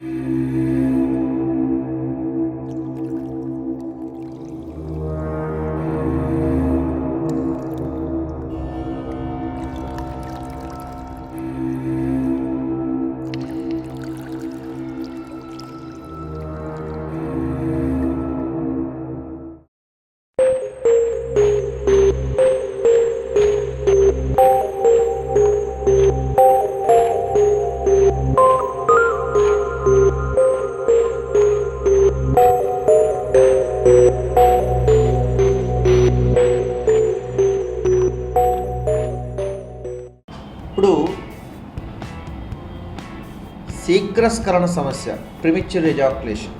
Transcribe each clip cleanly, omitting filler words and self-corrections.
ఇప్పుడు శీఘ్రస్ఖలన సమస్య, premature ejaculation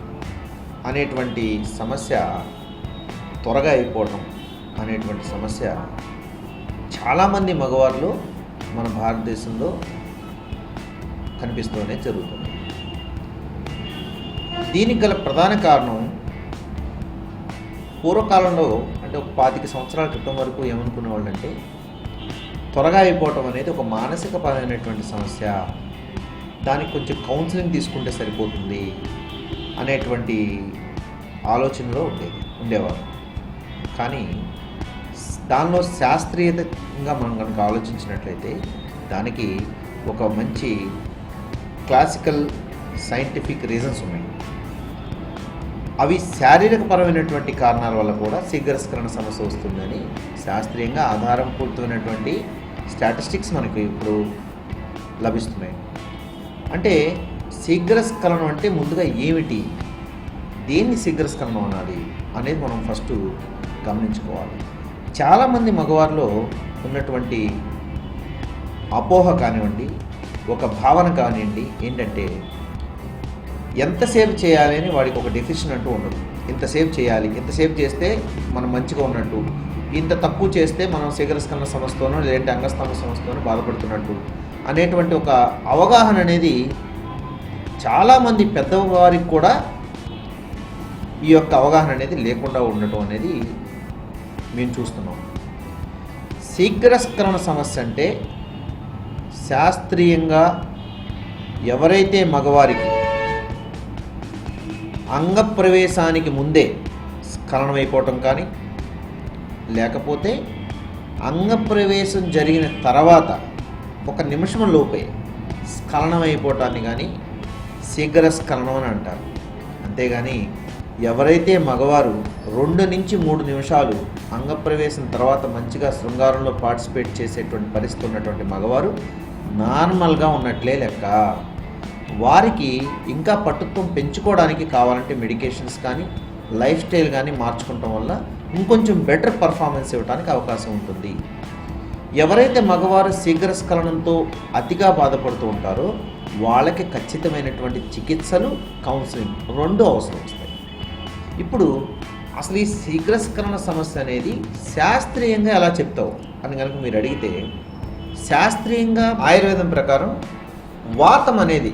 అనేటువంటి సమస్య, త్వరగా అయిపోవటం అనేటువంటి సమస్య చాలామంది మగవారిలో మన భారతదేశంలో కనిపిస్తూనే జరుగుతుంది. దీనికి గల ప్రధాన కారణం పూర్వకాలంలో అంటే ఒక 25 సంవత్సరాల క్రితం వరకు ఏమనుకునే వాళ్ళంటే త్వరగా అయిపోవటం అనేది ఒక మానసికపరమైనటువంటి సమస్య, దానికి కొంచెం కౌన్సిలింగ్ తీసుకుంటే సరిపోతుంది అనేటువంటి ఆలోచనలో ఉండేవారు. కానీ దానిలో శాస్త్రీయతంగా మనం కనుక ఆలోచించినట్లయితే దానికి ఒక మంచి క్లాసికల్ సైంటిఫిక్ రీజన్స్ ఉన్నాయి. అవి శారీరకపరమైనటువంటి కారణాల వల్ల కూడా శీఘ్రస్ఖలన సమస్య వస్తుందని శాస్త్రీయంగా ఆధారపూరితమైనటువంటి స్టాటిస్టిక్స్ మనకు ఇప్పుడు లభిస్తున్నాయి. అంటే శీఘ్రస్ఖలనం అంటే ముందుగా ఏమిటి, దేన్ని శీఘ్రస్ఖలనం అనాలి అనేది మనం ఫస్ట్ గమనించుకోవాలి. చాలామంది మగవారిలో ఉన్నటువంటి అపోహ కానివ్వండి, ఒక భావన కానివ్వండి ఏంటంటే ఎంతసేపు చేయాలి అని వాడికి ఒక డెఫిషన్ అంటూ ఉండదు. ఇంతసేపు చేయాలి, ఇంతసేపు చేస్తే మనం మంచిగా ఉన్నట్టు, ఇంత తక్కువ చేస్తే మనం శీఘ్రస్ఖలన సమస్యతోనో లేదంటే అంగస్తంభ సమస్యతోనో బాధపడుతున్నట్టు అనేటువంటి ఒక అవగాహన అనేది చాలామంది పెద్దవారికి కూడా ఈ యొక్క అవగాహన అనేది లేకుండా ఉండటం అనేది మేము చూస్తున్నాం. శీఘ్రస్ఖలన సమస్య అంటే శాస్త్రీయంగా ఎవరైతే మగవారికి అంగప్రవేశానికి ముందే స్ఖలనం అయిపోవటం కానీ, లేకపోతే అంగప్రవేశం జరిగిన తర్వాత 1 నిమిషం లోపే స్ఖలనం అయిపోవటాన్ని కానీ శీఘ్రస్ఖలనం అని అంటారు. అంతేగాని ఎవరైతే మగవారు 2 నుంచి 3 నిమిషాలు అంగప్రవేశం తర్వాత మంచిగా శృంగారంలో పార్టిసిపేట్ చేసేటువంటి పరిస్థితి ఉన్నటువంటి మగవారు నార్మల్గా ఉన్నట్లే లెక్క. వారికి ఇంకా పట్టుత్వం పెంచుకోవడానికి కావాలంటే మెడికేషన్స్ కానీ లైఫ్ స్టైల్ కానీ మార్చుకోవటం వల్ల ఇంకొంచెం బెటర్ పర్ఫార్మెన్స్ ఇవ్వడానికి అవకాశం ఉంటుంది. ఎవరైతే మగవారు శీఘ్రస్ఖలనంతో అతిగా బాధపడుతూ ఉంటారో వాళ్ళకి ఖచ్చితమైనటువంటి చికిత్సలు, కౌన్సిలింగ్ 2 అవసరం వస్తాయి. ఇప్పుడు అసలు ఈ శీఘ్రస్ఖలన సమస్య అనేది శాస్త్రీయంగా ఎలా చెప్తావు అని కనుక మీరు అడిగితే, శాస్త్రీయంగా ఆయుర్వేదం ప్రకారం వాతం అనేది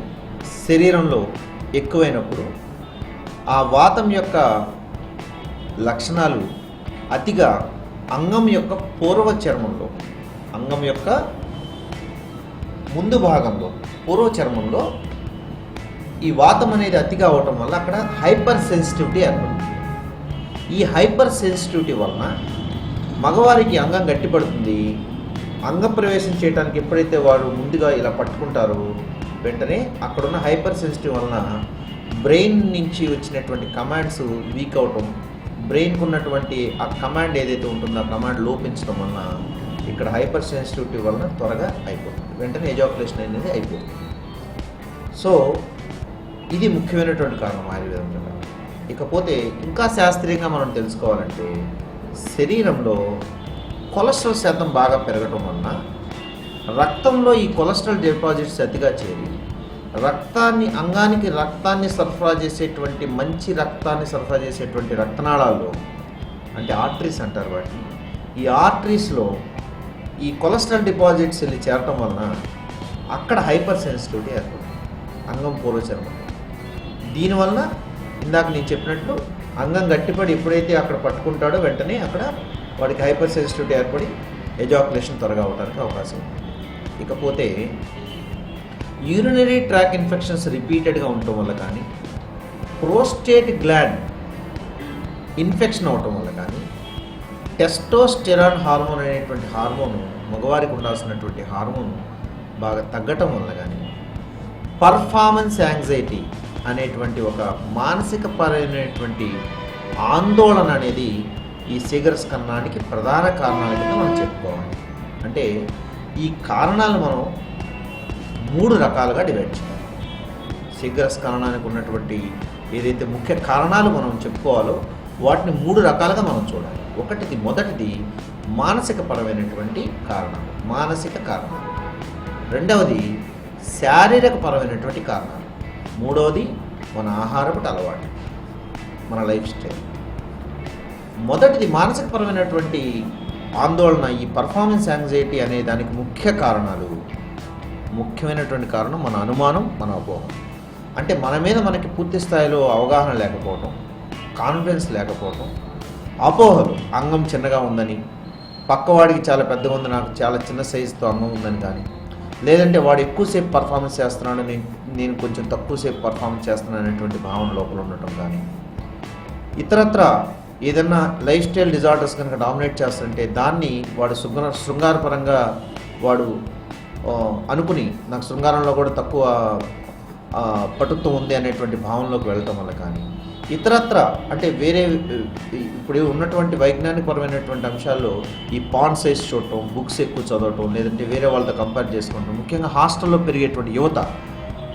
శరీరంలో ఎక్కువైనప్పుడు ఆ వాతం యొక్క లక్షణాలు అతిగా అంగం యొక్క పూర్వ చర్మంలో, అంగం యొక్క ముందు భాగంలో పూర్వ చర్మంలో ఈ వాతం అనేది అతిగా అవటం వల్ల అక్కడ హైపర్ సెన్సిటివిటీ ఏర్పడుతుంది. ఈ హైపర్ సెన్సిటివిటీ వలన మగవారికి అంగం గట్టిపడుతుంది. అంగప్రవేశం చేయడానికి ఎప్పుడైతే వాడు ముందుగా ఇలా పట్టుకుంటారో వెంటనే అక్కడున్న హైపర్ సెన్సిటివ్ వలన బ్రెయిన్ నుంచి వచ్చినటువంటి కమాండ్స్ వీక్ అవటం, బ్రెయిన్కు ఉన్నటువంటి ఆ కమాండ్ ఏదైతే ఉంటుందో ఆ కమాండ్ లోపించడం వలన ఇక్కడ హైపర్ సెన్సిటివిటీ వలన త్వరగా అయిపోతుంది, వెంటనే ఎజాక్యులేషన్ అనేది అయిపోతుంది. సో ఇది ముఖ్యమైనటువంటి కారణం ఆయుర్వేదం ప్రకారం. ఇకపోతే ఇంకా శాస్త్రీయంగా మనం తెలుసుకోవాలంటే శరీరంలో కొలెస్ట్రాల్ శాతం బాగా పెరగటం వలన రక్తంలో ఈ కొలెస్ట్రాల్ డిపాజిట్స్ అతిగా చేరి అంగానికి రక్తాన్ని సరఫరా చేసేటువంటి మంచి రక్తాన్ని సరఫరా చేసేటువంటి రక్తనాళాల్లో, అంటే ఆర్టరీస్ అంటారు వాటిని, ఈ ఆర్టరీస్లో ఈ కొలెస్ట్రాల్ డిపాజిట్స్ వెళ్ళి చేరటం వలన అక్కడ హైపర్ సెన్సిటివిటీ ఏర్పడుతుంది అంగం పూర్వచర్మం. దీనివల్ల ఇందాక నేను చెప్పినట్లు అంగం గట్టిపడి ఎప్పుడైతే అక్కడ పట్టుకుంటాడో వెంటనే అక్కడ వాడికి హైపర్ సెన్సిటివిటీ ఏర్పడి ఎజాక్యులేషన్ త్వరగా అవడానికి అవకాశం ఉంది. ఇకపోతే యూరినరీ ట్రాక్ ఇన్ఫెక్షన్స్ రిపీటెడ్గా ఉండటం వల్ల కానీ, ప్రోస్టేట్ గ్లాండ్ ఇన్ఫెక్షన్ అవటం వల్ల కానీ, టెస్టోస్టెరాన్ హార్మోన్ అనేటువంటి హార్మోను, మగవారికి ఉండాల్సినటువంటి హార్మోను బాగా తగ్గటం వల్ల కానీ, పర్ఫార్మెన్స్ యాంగ్జైటీ అనేటువంటి ఒక మానసిక పరమైనటువంటి ఆందోళన అనేది ఈ శీఘ్రస్ఖలనానికి ప్రధాన కారణాల కింద మనం చెప్పుకోవాలి. అంటే ఈ కారణాలు మనం 3 రకాలుగా డివైడ్ చేయాలి. శీఘ్రస్ఖలనానికి ఉన్నటువంటి ఏదైతే ముఖ్య కారణాలు మనం చెప్పుకోవాలో వాటిని 3 రకాలుగా మనం చూడాలి. మొదటిది మానసిక పరమైనటువంటి కారణాలు, మానసిక కారణాలు. రెండవది శారీరక పరమైనటువంటి కారణాలు. మూడవది మన ఆహారపు అలవాటు, మన లైఫ్ స్టైల్. మొదటిది మానసిక పరమైనటువంటి ఆందోళన, ఈ పర్ఫార్మెన్స్ యాంగ్జైటీ అనే దానికి ముఖ్యమైనటువంటి కారణం మన అనుమానం, మన అపోహం. అంటే మన మీద మనకి పూర్తి స్థాయిలో అవగాహన లేకపోవటం, కాన్ఫిడెన్స్ లేకపోవటం, అపోహలు, అంగం చిన్నగా ఉందని, పక్కవాడికి చాలా పెద్దగా ఉంది, నాకు చాలా చిన్న సైజుతో అంగం ఉందని కానీ, లేదంటే వాడు ఎక్కువసేపు పర్ఫార్మెన్స్ చేస్తున్నాడు, నేను కొంచెం తక్కువసేపు పర్ఫార్మెన్స్ చేస్తున్నాను అనేటువంటి భావన లోపల ఉండటం కానీ, ఇతరత్ర ఏదన్నా లైఫ్ స్టైల్ డిజార్డర్స్ కనుక డామినేట్ చేస్తుంటే దాన్ని వాడు శృంగారపరంగా వాడు అనుకుని నాకు శృంగారంలో కూడా తక్కువ పటుత్వం ఉంది అనేటువంటి భావనలోకి వెళ్ళటం వల్ల కానీ, ఇతరత్ర అంటే వేరే ఇప్పుడు ఉన్నటువంటి వైజ్ఞానికపరమైనటువంటి అంశాల్లో ఈ పాన్ సైజ్ చూడటం, బుక్స్ ఎక్కువ చదవటం, లేదంటే వేరే వాళ్ళతో కంపేర్ చేసుకుంటాం, ముఖ్యంగా హాస్టల్లో పెరిగేటువంటి యువత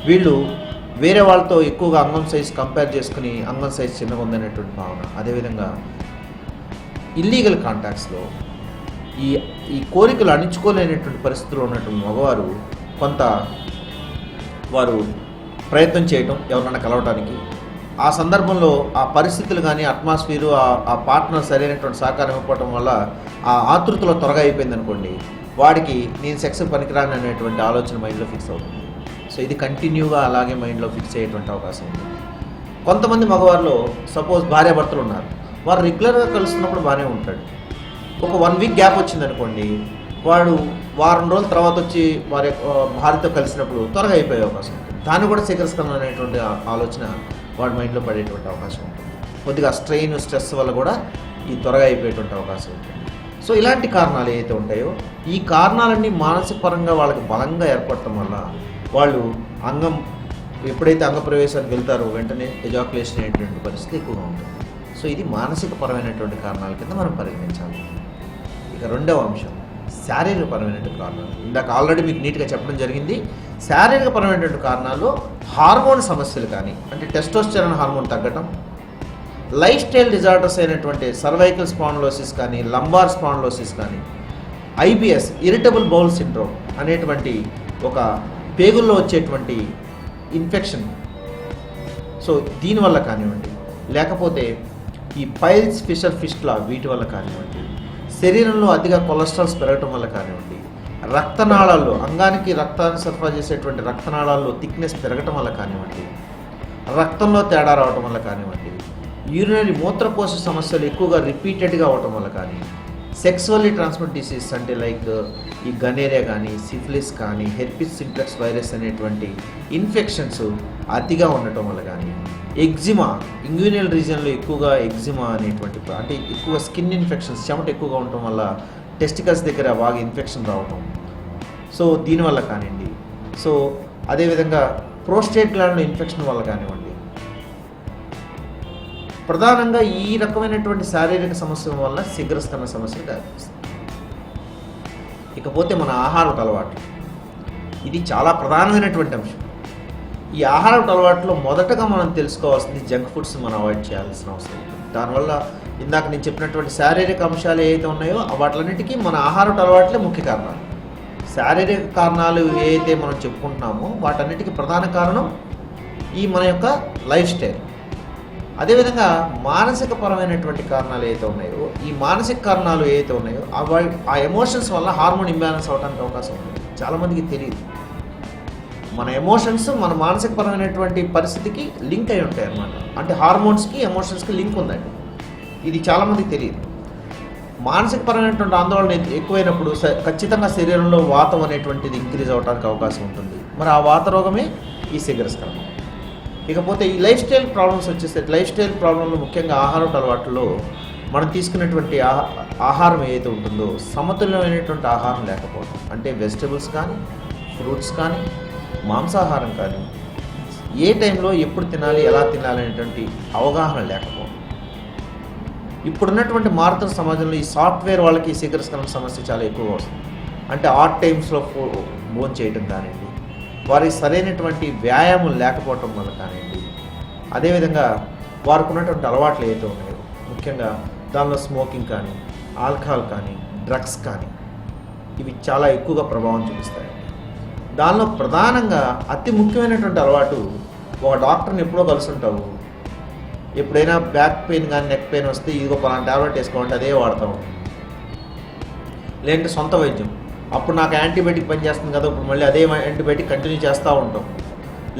వీళ్ళు వేరే వాళ్ళతో ఎక్కువగా అంగం సైజ్ కంపేర్ చేసుకుని అంగం సైజ్ చిన్నగా ఉందనేటువంటి భావన. అదేవిధంగా ఇల్లీగల్ కాంటాక్ట్స్లో ఈ కోరికలు అణించుకోలేనటువంటి పరిస్థితుల్లో ఉన్నటువంటి మగవారు కొంత వారు ప్రయత్నం చేయటం ఎవరన్నా కలవటానికి, ఆ సందర్భంలో ఆ పరిస్థితులు కానీ అట్మాస్ఫియరు ఆ పార్ట్నర్ సరైనటువంటి సహకారం ఇవ్వటం వల్ల ఆ ఆతృతలో త్వరగా అయిపోయింది అనుకోండి, వాడికి నేను సెక్స్ పనికిరాని అనేటువంటి ఆలోచన మైండ్లో ఫిక్స్ అవుతుంది. సో ఇది కంటిన్యూగా అలాగే మైండ్లో ఫిక్స్ అయ్యేటువంటి అవకాశం ఉంది. కొంతమంది మగవారిలో సపోజ్ భార్యాభర్తలు ఉన్నారు, వారు రెగ్యులర్గా కలుస్తున్నప్పుడు బాగానే ఉంటాడు. ఒక 1 వీక్ గ్యాప్ వచ్చిందనుకోండి, వాడు వారం రోజుల తర్వాత వచ్చి వారి భార్యతో కలిసినప్పుడు త్వరగా అయిపోయే అవకాశం ఉంటుంది. దాన్ని కూడా శీఘ్రస్ఖలనం అనేటువంటి ఆలోచన వాడి మైండ్లో పడేటువంటి అవకాశం ఉంటుంది. కొద్దిగా స్ట్రెస్ వల్ల కూడా ఈ త్వరగా అయిపోయేటువంటి అవకాశం ఉంటుంది. సో ఇలాంటి కారణాలు ఏవైతే ఉంటాయో ఈ కారణాలన్నీ మానసిక పరంగా వాళ్ళకి బలంగా ఏర్పడటం వల్ల వాళ్ళు ఎప్పుడైతే అంగప్రవేశానికి వెళ్తారో వెంటనే ఎజాకులేషన్ అనేటువంటి పరిస్థితి ఎక్కువగా ఉంటుంది. సో ఇది మానసిక పరమైనటువంటి కారణాల కింద మనం పరిగణించాలి. ఇక రెండవ అంశం శారీరక పరమైనటువంటి కారణాలు. ఇందాక ఆల్రెడీ మీకు నీట్గా చెప్పడం జరిగింది. శారీరక పరమైనటువంటి కారణాలు హార్మోన్ సమస్యలు కానీ, అంటే టెస్టోస్టెరాన్ హార్మోన్ తగ్గటం, లైఫ్ స్టైల్ డిజార్డర్స్ అయినటువంటి సర్వైకల్ స్పాండిలోసిస్ కానీ, లంబార్ స్పాండిలోసిస్ కానీ, ఐబిఎస్ ఇరిటబుల్ బౌల్ సిండ్రోమ్ అనేటువంటి ఒక పేగుల్లో వచ్చేటువంటి ఇన్ఫెక్షన్, సో దీనివల్ల కానివ్వండి, లేకపోతే ఈ పైల్స్ ఫిస్టులా వీటి వల్ల కానివ్వండి, శరీరంలో అతిగా కొలెస్ట్రాల్స్ పెరగటం వల్ల కానివ్వండి, రక్తనాళాల్లో అంగానికి రక్తాన్ని సరఫరా చేసేటువంటి రక్తనాళాల్లో థిక్నెస్ పెరగటం వల్ల కానివ్వండి, రక్తంలో తేడా రావటం వల్ల కానివ్వండి, యూరినరీ మూత్రకోశ సమస్యలు ఎక్కువగా రిపీటెడ్గా అవటం వల్ల కానీ, సెక్సువల్లీ ట్రాన్స్మిట్ డిసీజ్ అంటే లైక్ ఈ గనేరియా కానీ, సిఫిలిస్ కానీ, హెర్పిస్ సింప్లెక్స్ వైరస్ అనేటువంటి ఇన్ఫెక్షన్స్ అతిగా ఉండటం వల్ల కానీ, ఎగ్జిమా ఇంగ్యూనియల్ రీజియన్లో ఎక్కువగా ఎగ్జిమా అనేటువంటి అంటే ఎక్కువ స్కిన్ ఇన్ఫెక్షన్స్, చెమట ఎక్కువగా ఉండటం వల్ల టెస్టికల్స్ దగ్గర బాగా ఇన్ఫెక్షన్ రావటం, సో దీనివల్ల కానివ్వండి, సో అదేవిధంగా ప్రోస్టేట్ గ్లాండ్లో ఇన్ఫెక్షన్ వల్ల కానివ్వండి, ప్రధానంగా ఈ రకమైనటువంటి శారీరక సమస్యల వల్ల శీఘ్రస్ఖలన సమస్యలు కనిపిస్తాయి. ఇకపోతే మన ఆహారపు అలవాట్లు, ఇది చాలా ప్రధానమైనటువంటి అంశం. ఈ ఆహారపు అలవాట్లో మొదటగా మనం తెలుసుకోవాల్సింది జంక్ ఫుడ్స్ మనం అవాయిడ్ చేయాల్సిన అవసరం ఉంటుంది. దానివల్ల ఇందాక నేను చెప్పినటువంటి శారీరక అంశాలు ఏవైతే ఉన్నాయో వాటిలన్నిటికీ మన ఆహారపు అలవాట్లే ముఖ్య కారణాలు. శారీరక కారణాలు ఏవైతే మనం చెప్పుకుంటున్నామో వాటన్నిటికీ ప్రధాన కారణం ఈ మన యొక్క లైఫ్ స్టైల్. అదేవిధంగా మానసిక పరమైనటువంటి కారణాలు ఏవైతే ఉన్నాయో ఈ మానసిక కారణాలు ఏవైతే ఉన్నాయో ఆ ఎమోషన్స్ వల్ల హార్మోన్ ఇంబ్యాలెన్స్ అవడానికి అవకాశం ఉంది. చాలామందికి తెలియదు, మన ఎమోషన్స్ మన మానసిక పరమైనటువంటి పరిస్థితికి లింక్ అయి ఉంటాయి అన్నమాట. అంటే హార్మోన్స్కి ఎమోషన్స్కి లింక్ ఉందండి. ఇది చాలామందికి తెలియదు. మానసిక పరమైనటువంటి ఆందోళన ఎక్కువైనప్పుడు ఖచ్చితంగా శరీరంలో వాతం అనేటువంటిది ఇంక్రీజ్ అవడానికి అవకాశం ఉంటుంది. మరి ఆ వాత రోగమే ఈ శీఘ్రస్ఖలనం. ఇకపోతే ఈ లైఫ్ స్టైల్ ప్రాబ్లమ్స్ వచ్చేసరికి లైఫ్ స్టైల్ ప్రాబ్లంలో ముఖ్యంగా ఆహారపు అలవాట్లలో మనం తీసుకున్నటువంటి ఆహారం ఏదైతే ఉంటుందో సమతుల్యమైనటువంటి ఆహారం లేకపోవడం, అంటే వెజిటబుల్స్ కానీ ఫ్రూట్స్ కానీ మాంసాహారం కానీ ఏ టైంలో ఎప్పుడు తినాలి ఎలా తినాలి అనేటువంటి అవగాహన లేకపోవడం. ఇప్పుడున్నటువంటి మారుతున్న సమాజంలో ఈ సాఫ్ట్వేర్ వాళ్ళకి ఈ శీఘ్రస్ఖలనం సమస్య చాలా ఎక్కువగా వస్తుంది. అంటే ఆడ్ టైమ్స్లో భోజనం చేయడం కానివ్వండి, వారికి సరైనటువంటి వ్యాయామం లేకపోవటం వల్ల కానివ్వండి, అదేవిధంగా వారికి ఉన్నటువంటి అలవాట్లు ఏవైతే ఉన్నాయో ముఖ్యంగా దానిలో స్మోకింగ్ కానీ ఆల్కహాల్ కానీ డ్రగ్స్ కానీ ఇవి చాలా ఎక్కువగా ప్రభావం చూపిస్తాయి. దానిలో ప్రధానంగా అతి ముఖ్యమైనటువంటి అలవాటు, ఒక డాక్టర్ని ఎప్పుడో కలుసుంటావు, ఎప్పుడైనా బ్యాక్ పెయిన్ కానీ నెక్ పెయిన్ వస్తే ఇదిగో పలానా ట్యాబ్లెట్ వేసుకోవాలంటే అదే వాడతాం. లేదంటే సొంత వైద్యం, అప్పుడు నాకు యాంటీబయాటిక్ పనిచేస్తుంది కదా ఇప్పుడు మళ్ళీ అదే యాంటీబయాటిక్ కంటిన్యూ చేస్తూ ఉంటాం.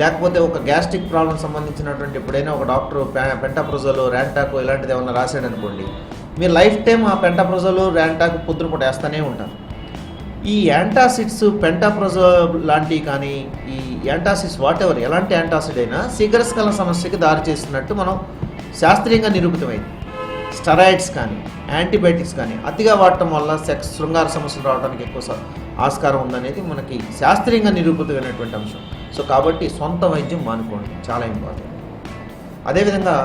లేకపోతే ఒక గ్యాస్ట్రిక్ ప్రాబ్లం సంబంధించినటువంటి ఎప్పుడైనా ఒక డాక్టర్ పెంటాప్రోజోల్ ర్యాంటాక్ ఇలాంటిది ఏమన్నా రాశాడు అనుకోండి, మీరు లైఫ్ టైం ఆ పెంటాప్రోజోల్ ర్యాంటాక్ పొద్దున పూట వేస్తూనే ఉంటారు. ఈ యాంటాసిడ్స్ పెంటాప్రోజోల్ లాంటివి కానీ ఈ యాంటాసిడ్స్ వాటెవర్ ఎలాంటి యాంటాసిడ్ అయినా శీఘ్రస్ఖలన సమస్యకి దారి చేస్తున్నట్టు మనం శాస్త్రీయంగా నిరూపితమైంది. స్టెరాయిడ్స్ కానీ యాంటీబయాటిక్స్ కానీ అతిగా వాడటం వల్ల శృంగార సమస్యలు రావడానికి ఎక్కువ ఆస్కారం ఉందనేది మనకి శాస్త్రీయంగా నిరూపితమైనటువంటి అంశం. సో కాబట్టి సొంత వైద్యం మానుకోండి, చాలా ఇంపార్టెంట్. అదేవిధంగా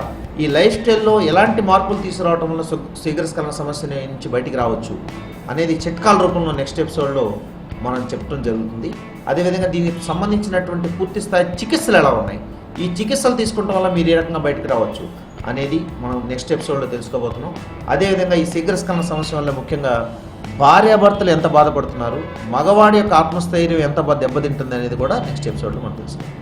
ఈ లైఫ్ స్టైల్లో ఎలాంటి మార్పులు తీసుకురావడం వల్ల శీఘ్రస్ఖలన సమస్య నుంచి బయటికి రావచ్చు అనేది చిట్కాల రూపంలో నెక్స్ట్ ఎపిసోడ్లో మనం చెప్పడం జరుగుతుంది. అదేవిధంగా దీనికి సంబంధించినటువంటి పూర్తి స్థాయి చికిత్సలు ఎలా ఉన్నాయి, ఈ చికిత్సలు తీసుకోవడం వల్ల మీరు ఏ రకంగా బయటకు రావచ్చు అనేది మనం నెక్స్ట్ ఎపిసోడ్లో తెలుసుకోబోతున్నాం. అదేవిధంగా ఈ శీఘ్రస్ఖలన సమస్య వల్ల ముఖ్యంగా భార్యాభర్తలు ఎంత బాధపడుతున్నారు, మగవాడి యొక్క ఆత్మస్థైర్యం ఎంత దెబ్బతింటుంది అనేది కూడా నెక్స్ట్ ఎపిసోడ్లో మనం తెలుసుకుందాం.